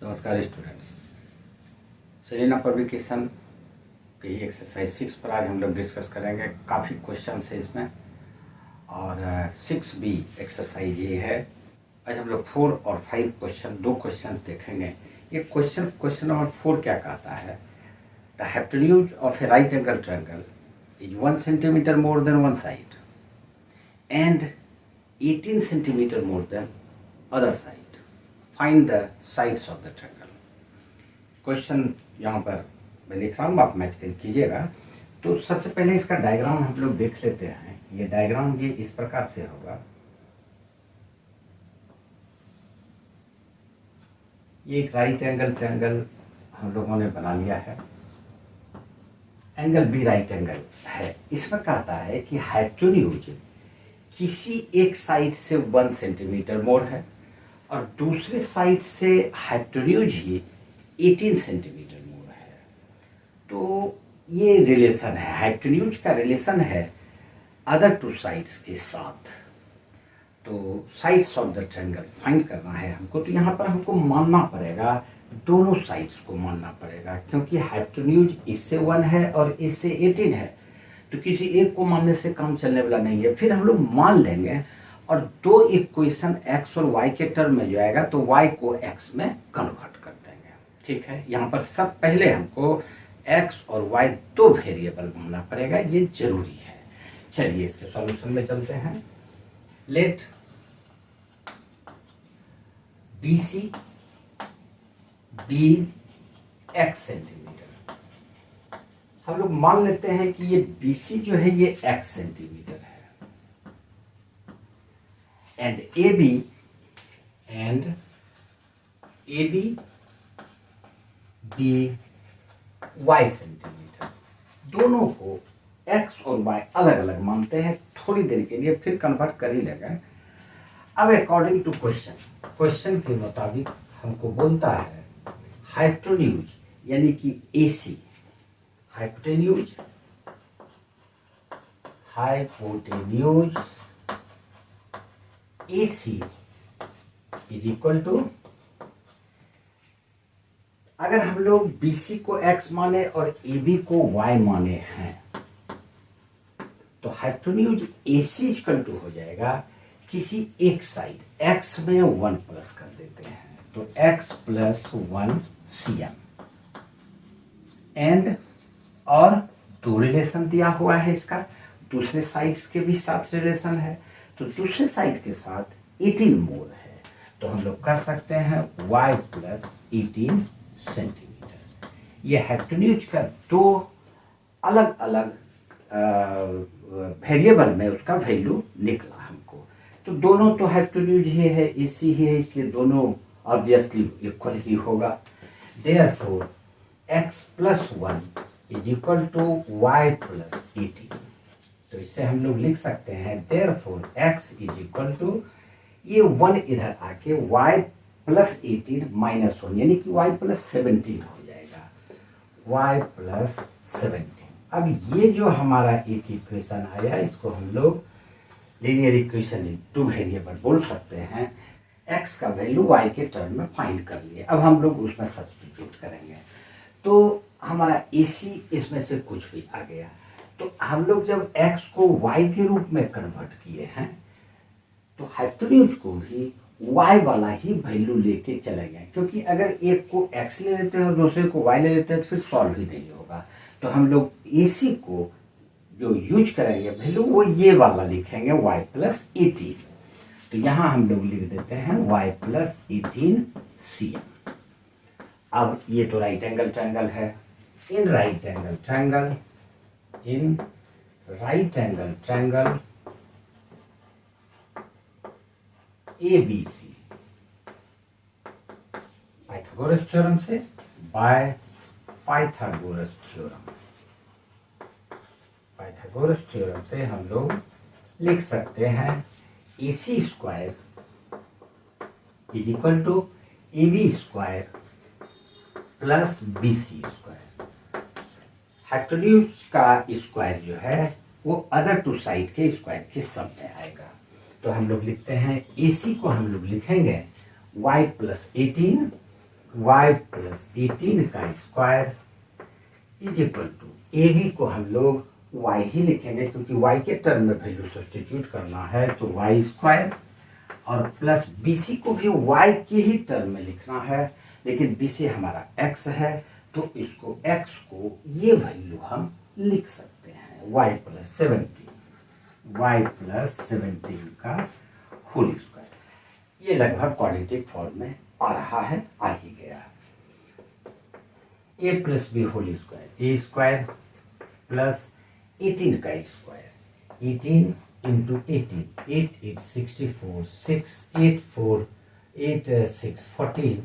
नमस्कार students, Selina publication की exercise 6 पर आज हम लोग डिस्कस करेंगे। काफ़ी क्वेश्चन है इसमें और 6B एक्सरसाइज ये है। आज हम लोग 4 और 5 दो क्वेश्चन देखेंगे। ये क्वेश्चन नंबर 4 क्या कहता है? The hypotenuse of A right angle triangle is 1 centimetre more then one side and 18 centimetre more then other side. Find the sides of the triangle. Question यहाँ पर मैं लिख रहा हूँ, आप मैच कीजिएगा। तो सबसे पहले इसका डायग्राम हम लोग देख लेते हैं। ये डायग्राम ये इस प्रकार से होगा। ये एक राइट एंगल ट्रायंगल हम लोगों ने बना लिया है। एंगल बी राइट एंगल है। इसमें कहता है कि हाइपोटेन्यूज किसी एक साइड से 1 सेंटीमीटर मोर है और दूसरे साइड से हाइपोटेन्यूज ही 18 सेंटीमीटर मोर है। तो ये रिलेशन है, हाइपोटेन्यूज का रिलेशन है अदर टू साइड्स के साथ। तो sides of the triangle find करना है हमको। तो यहाँ पर हमको मानना पड़ेगा, दोनों साइड्स को मानना पड़ेगा, क्योंकि हाइपोटेन्यूज इससे 1 है और इससे 18 है। तो किसी एक को मानने से काम चलने वाला नहीं है। फिर हम लोग मान लेंगे और दो इक्वेशन x और y के टर्म में जो आएगा तो y को x में कन्वर्ट कर देंगे। ठीक है, यहाँ पर सब पहले हमको x और y दो वेरिएबल मानना पड़ेगा, ये जरूरी है। चलिए इसके सॉल्यूशन में चलते हैं। Let BC be x centimetre. हम लोग मान लेते हैं कि ये BC जो है ये x सेंटीमीटर है and AB be y centimetre. दोनों को x और y अलग अलग मानते हैं थोड़ी देर के लिए, फिर कन्वर्ट कर ही लेंगे। अब अकॉर्डिंग टू क्वेश्चन के मुताबिक हमको बोलता है हाइपोटेन्यूज यानी कि AC, hypotenuse AC is equal to, अगर हम लोग BC को x माने और AB को y माने हैं तो हाइपोटेन्यूज AC इक्वल टू हो जाएगा किसी एक साइड x में 1 प्लस कर देते हैं तो x प्लस 1 cm एंड, और दो रिलेशन दिया हुआ है इसका, दूसरे साइड्स के भी साथ रिलेशन है। तो दूसरे साइड के साथ 18 मोर है तो हम लोग कर सकते हैं y प्लस 18 सेंटीमीटर। ये हाइपोटेन्यूज का दो अलग अलग वेरिएबल में उसका वैल्यू निकला हमको। तो दोनों तो हाइपोटेन्यूज ही है, AC ही है, इसलिए दोनों ऑब्वियसली इक्वल ही होगा। Therefore x plus 1 is equal to y plus 18। तो इससे हम लोग लिख सकते हैं therefore x is equal to, ये 1 इधर आके y प्लस 18 माइनस 1 यानी कि y प्लस 17 हो जाएगा, y प्लस 17। अब ये जो हमारा एक इक्वेशन आया इसको हम लोग linear equation in two variable बोल सकते हैं। x का वैल्यू y के टर्म में फाइंड कर लिए। अब हम लोग उसमें सब्स्टिट्यूट करेंगे तो हमारा AC इसमें से कुछ भी आ गया। तो हम लोग जब x को y के रूप में कन्वर्ट किए हैं तो हाइपोटेन्यूज को भी y वाला ही वैल्यू लेके चले गए, क्योंकि अगर एक को x ले लेते हैं और दूसरे को y ले लेते हैं तो फिर सॉल्व ही नहीं होगा। तो हम लोग AC को जो यूज करेंगे वैल्यू वो ये वाला लिखेंगे y प्लस 18। तो यहाँ हम लोग लिख देते हैं y प्लस 18 cm। अब ये तो राइट एंगल ट्रायंगल है। In right angle triangle ABC Pythagoras theorem से, बाय पाइथागोरस थ्योरम से हम लोग लिख सकते हैं AC square is equal to AB square plus BC square. Hypotenuse का स्क्वायर जो है वो अदर टू साइड के स्क्वायर के सम में आएगा। तो हम लोग लिखते हैं AC को हम लोग लिखेंगे y प्लस 18 y प्लस 18 का square is equal to A B को हम लोग y ही लिखेंगे क्योंकि y के टर्म में वैल्यू सब्स्टिट्यूट करना है, तो y स्क्वायर, और प्लस बी सी को भी y के ही टर्म में लिखना है, लेकिन बी सी हमारा x है तो इसको x को ये वैल्यू हम लिख सकते हैं y प्लस 17 का होल स्क्वायर। ये लगभग क्वाड्रेटिक फॉर्म में आ रहा है, आ ही गया। ए प्लस बी होल स्क्वायर, ए स्क्वायर प्लस 18 का स्क्वायर, 18 इंटू 18, 8 8 64, 6 8 4 8 6 14,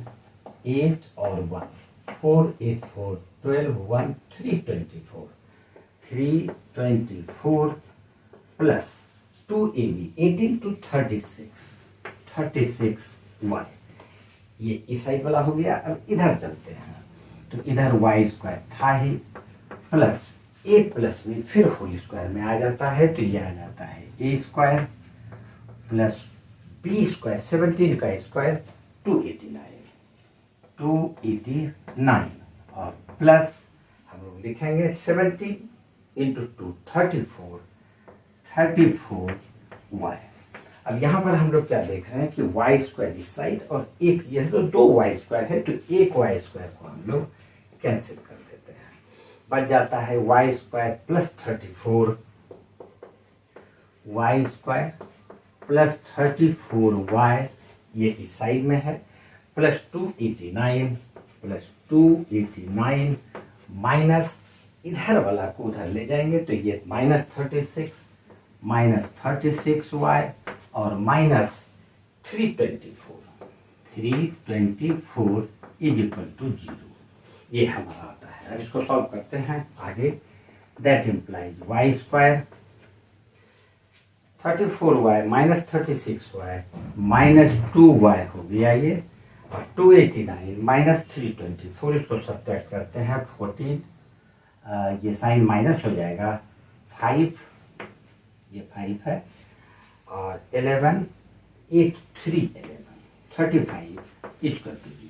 8 और 1 4 8 4 12 1 324, 324 प्लस 2ab 18 to 36, 36y। ये इस साइड वाला हो गया। अब इधर चलते हैं तो इधर y स्क्वायर था ही, प्लस a प्लस में फिर होल स्क्वायर में आ जाता है, तो ये आ जाता है a square plus b square 17 का स्क्वायर 289 और प्लस हम लोग लिखेंगे 17 इंटू 2 34y। अब यहाँ पर हम लोग क्या देख रहे हैं कि y स्क्वायर इस साइड और एक ये तो 2y स्क्वायर है, तो एक y स्क्वायर को हम लोग कैंसिल कर देते हैं, बच जाता है y square plus 34 y square plus 34y, ये इस साइड में है, प्लस 289 माइनस इधर वाला को उधर ले जाएंगे तो ये माइनस 36y और माइनस 324 इज इक्वल टू 0। ये हमारा आता है। अब इसको सॉल्व करते हैं आगे। That implies y square 34y minus 36y minus 2y हो गया ये, और 289 माइनस 324, इसको सब्ट्रैक्ट करते हैं 14, ये साइन माइनस हो जाएगा 5, ये 5 है, और 11 8 3 11 35 equal to 0।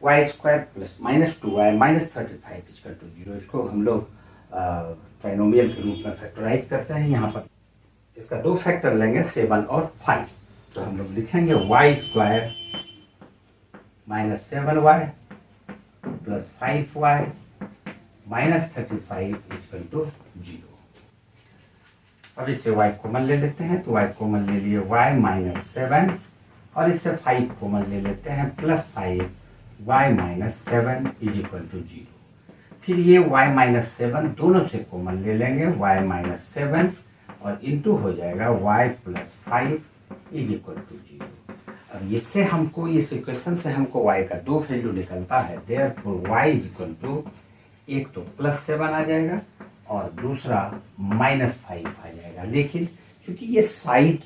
y square plus minus 2y minus 35 equal to 0। इसको हम लोग ट्राइनोमियल के रूप में फैक्टराइज करते हैं। यहाँ पर इसका दो फैक्टर लेंगे 7 और 5, तो हम लोग लिखेंगे y square minus 7y plus 5y minus 35 equal to 0। अब इससे y कॉमन ले लेते हैं, तो y कॉमन ले लिए y माइनस 7, और इससे 5 कॉमन ले लेते हैं plus 5 y minus 7 is equal to 0। फिर ये y माइनस 7 दोनों से कॉमन ले लेंगे, y माइनस 7 और इंटू हो जाएगा y plus 5 is equal to 0। अब इससे हमको, इस इक्वेशन से हमको y का दो वैल्यू निकलता है, therefore y is equal to, एक तो प्लस 7 आ जाएगा और दूसरा माइनस 5 आ जाएगा। लेकिन क्योंकि ये side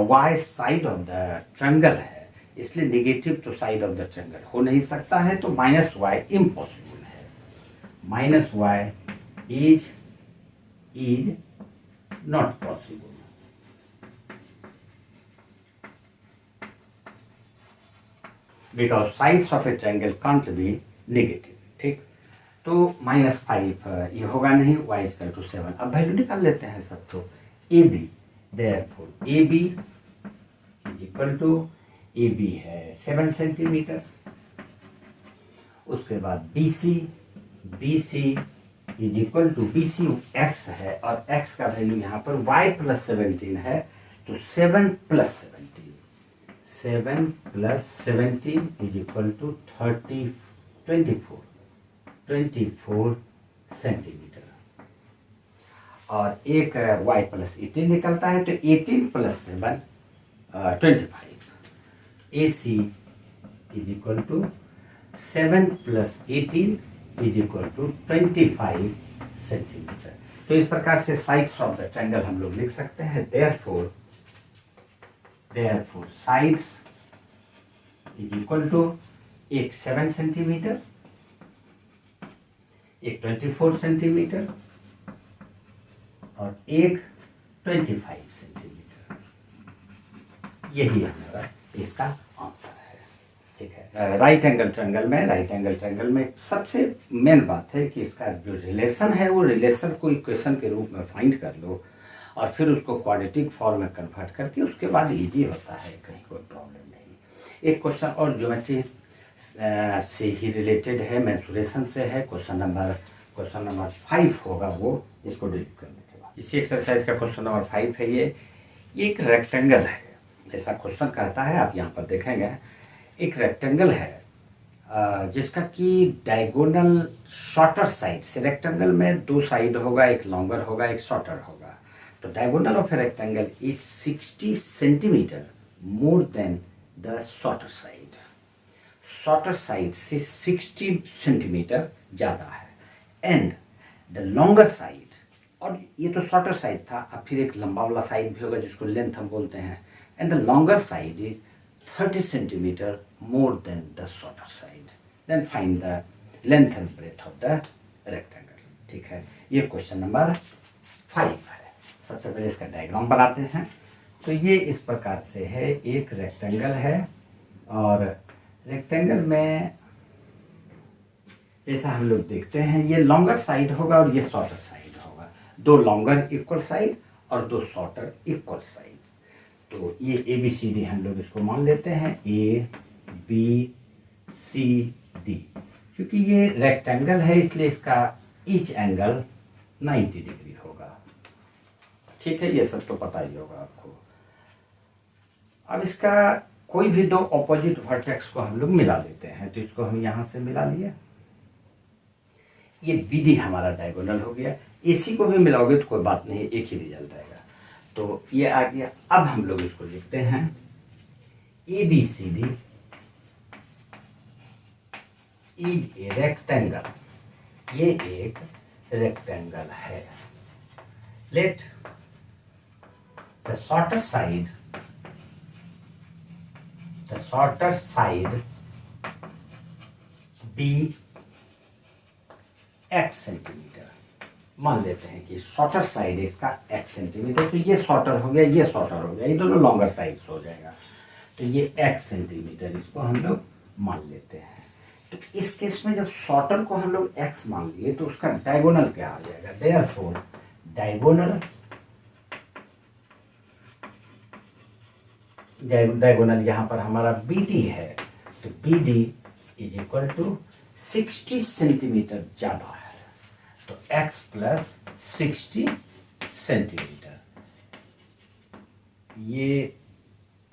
y side of the triangle है, इसलिए नेगेटिव तो साइड ऑफ द ट्रायंगल हो नहीं सकता है, तो माइनस y इम्पॉसिबल है। Minus y is not possible. Because sides of A triangle can't be negative. ठीक, तो माइनस 5 ये होगा नहीं, y इक्वल टू 7। अब वैल्यू निकाल लेते हैं सब। तो A B, therefore A B is equal to, A B है 7 सेंटीमीटर। उसके बाद B C is equal to, B C x है और एक्स का वैल्यू यहाँ पर y प्लस 17 है, तो 7 plus 17 is equal to 24 centimetre. और एक y प्लस 18 निकलता है, तो 18 plus 7 25। A C is equal to 7 plus 18 is equal to 25 centimetre. तो इस प्रकार से साइड्स ऑफ द ट्रायंगल हम लोग लिख सकते हैं। Therefore sides is equal to, एक 7 सेंटीमीटर, एक 24 सेंटीमीटर और एक 25 सेंटीमीटर। यही हमारा इसका आंसर है। ठीक है। राइट एंगल ट्रायंगल में सबसे मेन बात है कि इसका जो रिलेशन है वो रिलेशन को इक्वेशन के रूप में फाइंड कर लो और फिर उसको क्वाड्रेटिक फॉर्म में कन्वर्ट करके उसके बाद इजी होता है, कहीं कोई प्रॉब्लम नहीं। एक क्वेश्चन और ज्योमेट्री से ही रिलेटेड है, मेंसुरेशन से है, क्वेश्चन नंबर 5 होगा वो, इसको डिलीट करने के बाद। इसी एक्सरसाइज का क्वेश्चन नंबर 5 है। ये एक रेक्टेंगल है, ऐसा क्वेश्चन कहता है, आप यहाँ पर देखेंगे एक रेक्टेंगल है जिसका कि डायगोनल शॉर्टर साइड से, रेक्टेंगल में 2 साइड होगा, एक लॉन्गर होगा एक शॉर्टर होगा। तो diagonal of a rectangle is 60 centimetre more than the shorter side. Shorter side से 60 सेंटीमीटर ज़्यादा है। एंड द लॉन्गर साइड, और ये तो शॉर्टर साइड था, अब फिर एक लंबा वाला साइड भी होगा जिसको लेंथ हम बोलते हैं। And the longer side is 30 centimetre more than the shorter side. Then find the length and breadth of the rectangle. ठीक है, ये क्वेश्चन नंबर 5 है। सबसे पहले इसका डायग्राम बनाते हैं। तो ये इस प्रकार से है, एक रेक्टेंगल है और रेक्टेंगल में जैसा हम लोग देखते हैं ये लॉन्गर साइड होगा और ये शॉर्टर साइड होगा। 2 लॉन्गर इक्वल साइड और 2 शॉर्टर इक्वल साइड। तो ये ABCD हम लोग इसको मान लेते हैं, ABCD। क्योंकि ये रेक्टेंगल है इसलिए इसका ईच एंगल 90 डिग्री होगा। ठीक है, ये सब तो पता ही होगा आपको। अब इसका कोई भी 2 ऑपोजिट वर्टेक्स को हम लोग मिला लेते हैं। तो इसको हम यहां से मिला लिए, ये BD हमारा डायगोनल हो गया। AC को भी मिलाओगे तो कोई बात नहीं, एक ही रिजल्ट आएगा। तो ये आ गया। अब हम लोग इसको लिखते हैं ABCD इज ए रेक्टेंगल। ये एक रेक्टेंगल है। Let the shorter side be x centimetre. मान लेते हैं कि शॉर्टर साइड इसका x सेंटीमीटर। तो ये शॉर्टर हो गया, ये शॉर्टर हो गया, ये दोनों लॉन्गर साइड्स हो जाएगा। तो ये x सेंटीमीटर इसको हम लोग मान लेते हैं। तो इस केस में जब शॉर्टर को हम लोग x मान लिए तो उसका डायगोनल क्या आ जाएगा? देयरफॉर डायगोनल यहाँ पर हमारा BD है। तो BD is equal to 60 centimetre ज्यादा है। तो x प्लस 60 सेंटीमीटर, ये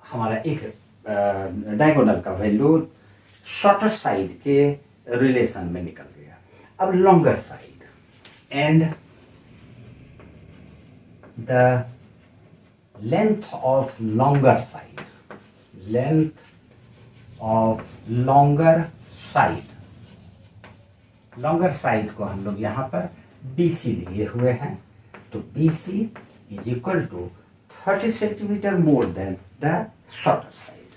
हमारा एक डायगोनल का वैल्यू शॉर्टर साइड के रिलेशन में निकल गया। अब longer side and the length of longer side, longer side को हम लोग यहाँ पर BC लिए हुए हैं। तो BC is equal to 30 centimetre more than the shorter side.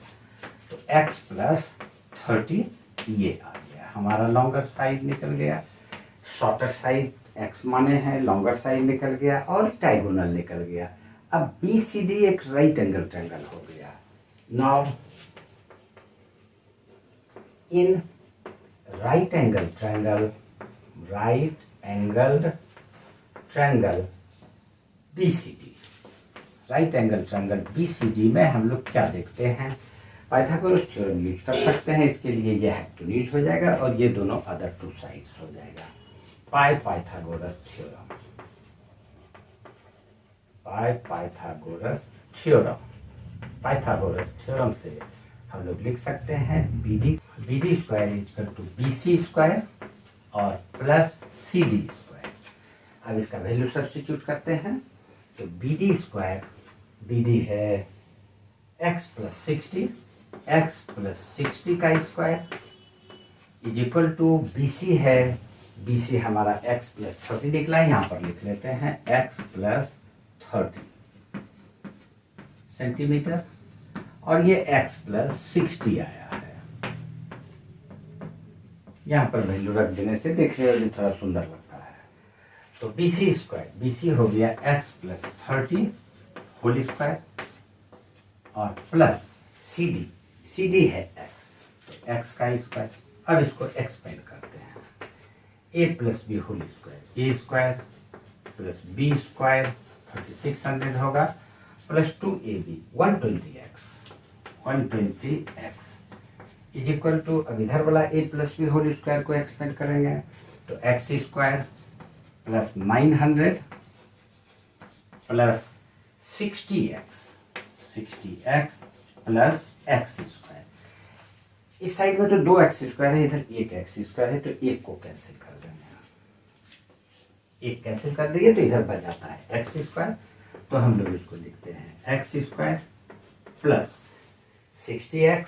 तो x प्लस 30 ये आ गया, हमारा लॉन्गर साइड निकल गया। शॉर्टर साइड x माने हैं, लॉन्गर साइड निकल गया और डायगोनल निकल गया। अब BCD एक राइट एंगल ट्रायंगल हो गया। Now in right angle triangle BCD, right angle triangle BCD में हम लोग क्या देखते हैं? पाइथागोरस थ्योरम यूज कर सकते हैं। इसके लिए ये हाइपोटेन्यूज हो जाएगा और ये दोनों अदर 2 साइड्स हो जाएगा। पाइथागोरस थ्योरम से हम लोग लिख सकते हैं BD square is equal to BC square और प्लस CD स्क्वायर। अब इसका वैल्यू सब्स्टिट्यूट करते हैं। तो BD है x प्लस 60 का square is equal to BC है, BC हमारा x प्लस 30 निकला है, यहाँ पर लिख लेते हैं x प्लस 30 सेंटीमीटर और ये x प्लस 60 आया है। यहाँ पर वैल्यू रख देने से देख रहे हो थोड़ा सुंदर लगता है। तो BC हो गया x प्लस 30 होल स्क्वायर और प्लस CD है x। तो एक्स का स्क्वायर। अब इसको एक्सपेंड करते हैं, ए प्लस बी होल स्क्वायर, ए स्क्वायर प्लस बी स्क्वायर 3600 होगा, plus 2ab 120x is equal to, अब इधर वाला ए प्लस बी होल स्क्वायर को एक्सपेंड करेंगे तो x square plus 900 plus 60x plus x square. इस साइड में तो 2x स्क्वायर है, इधर एक एक्स स्क्वायर है, तो एक को कैंसिल कर देंगे, एक कैंसिल कर देंगे तो इधर बच जाता है एक्स स्क्वायर। तो हम लोग इसको लिखते हैं एक्स स्क्वायर प्लस 60x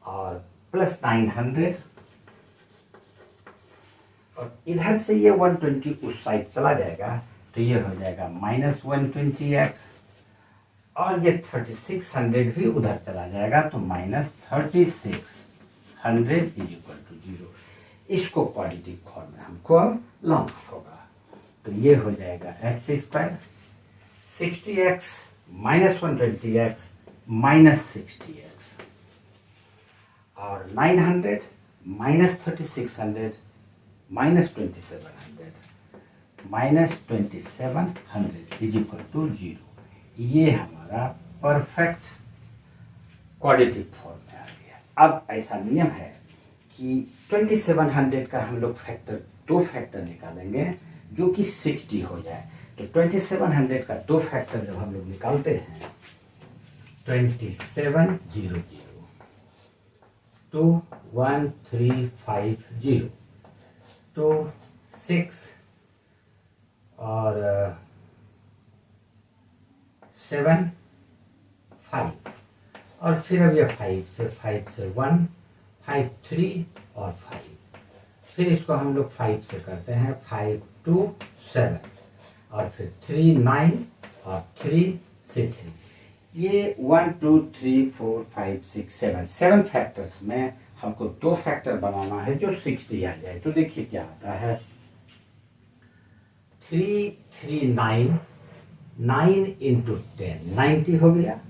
और प्लस 900, और इधर से ये 120 उस साइड चला जाएगा तो ये हो जाएगा माइनस 120x, और ये 3600 भी उधर चला जाएगा तो माइनस 3600 इज इक्वल टू 0। इसको क्वाड्रेटिक फॉर्म में हमको लाना होगा, तो ये हो जाएगा x square 60x minus 120x minus 60x, और 900 minus 3600 minus 2700 is equal to 0। ये हमारा परफेक्ट क्वाड्रेटिक फॉर्म में आ गया। अब ऐसा नियम है कि 2700 का हम लोग दो फैक्टर निकालेंगे जो कि 60 हो जाए। तो 2700 का दो फैक्टर जब हम लोग निकालते हैं 2700 2 1 3 5 0 2 6 और 7 5, और फिर अब ये 5 से 1 5 3 और 5, फिर इसको हम लोग 5 से करते हैं 5 2 7, और फिर 3 9 और 3 6 3। ये 1 2 3 4 5 6 7 फैक्टर्स में हमको दो फैक्टर बनाना है जो 60 आ जाए। तो देखिए क्या आता है, 3 3 9 9 इंटू 10 90 हो गया,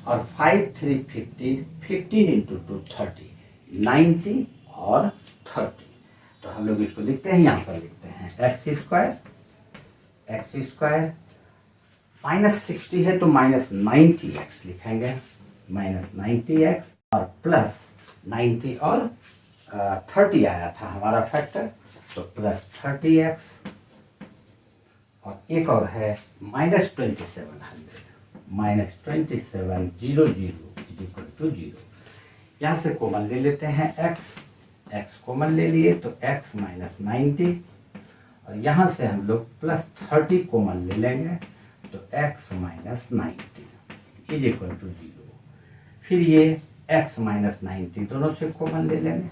और 5 3 15 15 इंटू 2 30 90 और 30। तो हम लोग इसको लिखते हैं, यहाँ पर लिखते हैं एक्स स्क्वायर माइनस 60 है तो माइनस 90x लिखेंगे, माइनस 90x और प्लस 90 और 30 आया था हमारा फैक्टर, तो प्लस 30x, और एक और है minus 2700 minus 2700 is equal to 0। यहाँ से कॉमन ले लेते हैं x कॉमन ले लिए तो x माइनस 90, और यहाँ से हम लोग प्लस 30 कॉमन ले लेंगे तो x minus 90 is equal to 0। फिर ये x माइनस 90 दोनों से कॉमन ले लेंगे,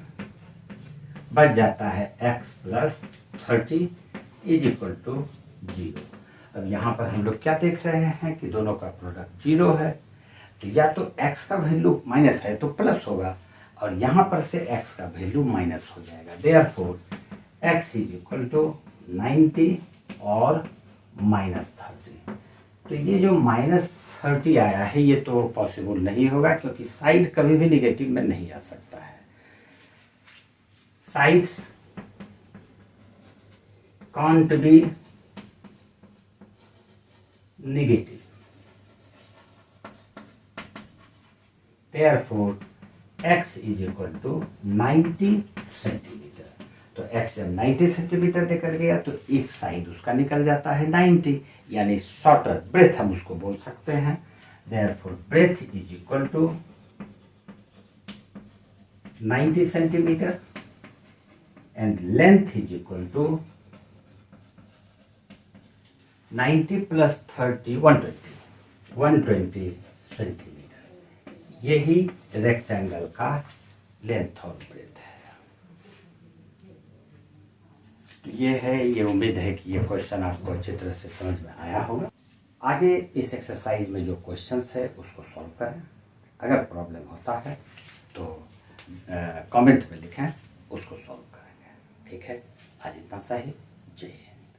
बच जाता है x plus 30 is equal to 0। अब यहाँ पर हम लोग क्या देख रहे हैं कि दोनों का प्रोडक्ट 0 है, तो या तो x का वैल्यू माइनस है तो प्लस होगा, और यहाँ पर से x का वैल्यू माइनस हो जाएगा। Therefore x is equal to 90 और माइनस 30। तो ये जो माइनस 30 आया है ये तो पॉसिबल नहीं होगा, क्योंकि साइड कभी भी निगेटिव में नहीं आ सकता है। Sides can't be negative, therefore x is equal to 90 centimetre. तो x जब 90 सेंटीमीटर निकल गया तो एक साइड उसका निकल जाता है 90, यानी शॉर्टर ब्रेथ हम उसको बोल सकते हैं। therefore breadth is equal to 90 centimetre and length is equal to 90 plus 30 120 centimetre. यही रेक्टेंगल का लेंथ और ब्रेथ है। तो ये है, ये उम्मीद है कि ये क्वेश्चन आपको अच्छी तरह से समझ में आया होगा। आगे इस एक्सरसाइज में जो क्वेश्चंस है उसको सॉल्व करें। अगर प्रॉब्लम होता है तो कमेंट में लिखें, उसको सॉल्व करेंगे। ठीक है, आज इतना सा ही। जय हिंद।